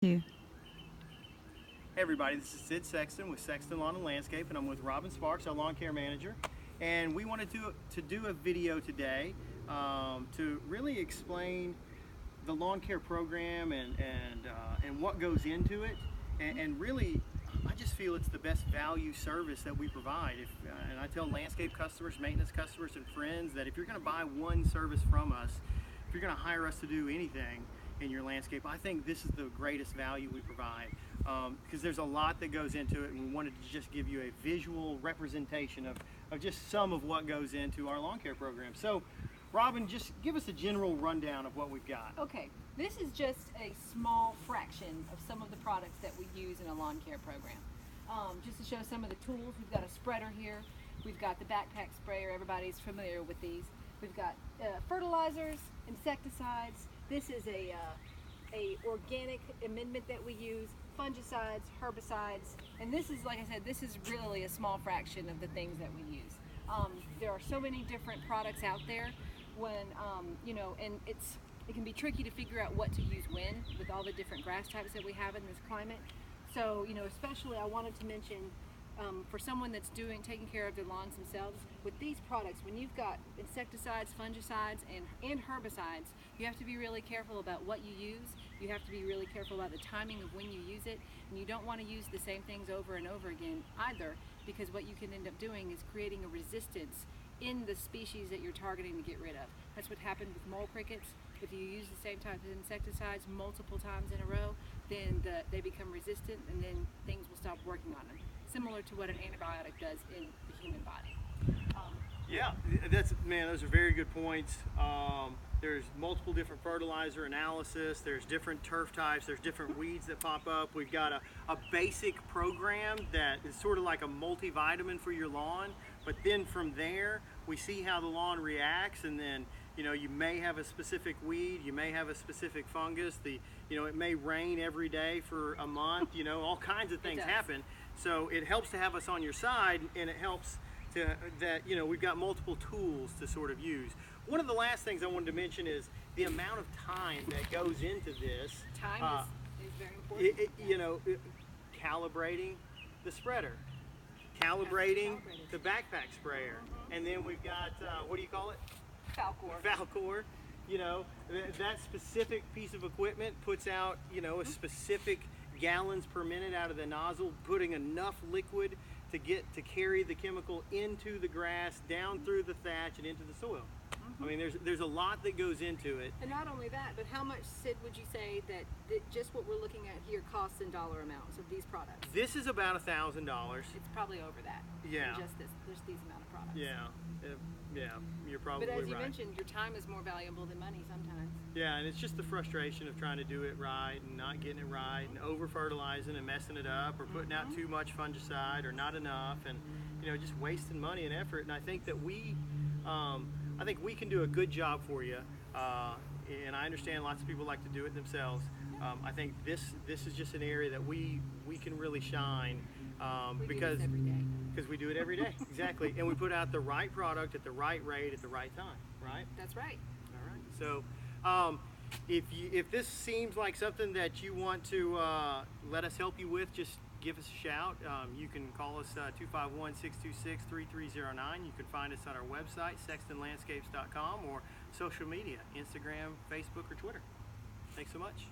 Hey everybody, this is Sexton with Sexton Lawn and Landscape, and I'm with Robyn Sparks, our lawn care manager. And we wanted to do a video today to really explain the lawn care program and what goes into it. And really, I just feel it's the best value service that we provide. And I tell landscape customers, maintenance customers, and friends that if you're going to buy one service from us, if you're going to hire us to do anything in your landscape, I think this is the greatest value we provide, because there's a lot that goes into it, and we wanted to just give you a visual representation of just some of what goes into our lawn care program. So Robyn, just give us a general rundown of what we've got. Okay, this is just a small fraction of some of the products that we use in a lawn care program. Just to show some of the tools, we've got a spreader here. We've got the backpack sprayer. Everybody's familiar with these. We've got fertilizers, insecticides. This is a organic amendment that we use, fungicides, herbicides, and this is, like I said, this is really a small fraction of the things that we use. There are so many different products out there when, and it can be tricky to figure out what to use when with all the different grass types that we have in this climate. So, especially I wanted to mention for someone that's taking care of their lawns themselves, with these products, when you've got insecticides, fungicides, and herbicides, you have to be really careful about what you use. You have to be really careful about the timing of when you use it, and you don't want to use the same things over and over again either, because what you can end up doing is creating a resistance in the species that you're targeting to get rid of. That's what happened with mole crickets. If you use the same type of insecticides multiple times in a row, then they become resistant, and then things will stop working on them. Similar to what an antibiotic does in the human body. Yeah, those are very good points. There's multiple different fertilizer analysis, there's different turf types, there's different weeds that pop up. We've got a basic program that is sort of like a multivitamin for your lawn, but then from there we see how the lawn reacts, and then you may have a specific weed, you may have a specific fungus, it may rain every day for a month, all kinds of things happen. So it helps to have us on your side, and it helps that we've got multiple tools to sort of use. One of the last things I wanted to mention is the amount of time that goes into this. Time is very important. Calibrating the spreader, calibrating the backpack sprayer, and then we've got, what do you call it? Falcor. That specific piece of equipment puts out, a specific gallons per minute out of the nozzle, putting enough liquid to carry the chemical into the grass, down through the thatch, and into the soil. I mean, there's a lot that goes into it. And not only that, but how much, Sid, would you say that just what we're looking at here costs in dollar amounts of these products? This is about $1,000. It's probably over that. Yeah. Just these amount of products. Yeah, you're probably right. But as you mentioned, your time is more valuable than money sometimes. Yeah, and it's just the frustration of trying to do it right and not getting it right, and over fertilizing and messing it up, or putting out too much fungicide or not enough, and just wasting money and effort. And I think that we can do a good job for you, and I understand lots of people like to do it themselves. I think this is just an area that we can really shine, because we do it every day. Exactly. And we put out the right product at the right rate at the right time, right? That's right. All right. So if this seems like something that you want to let us help you with, just give us a shout. You can call us 251-626-3309. You can find us on our website, sextonlandscapes.com, or social media, Instagram, Facebook, or Twitter. Thanks so much.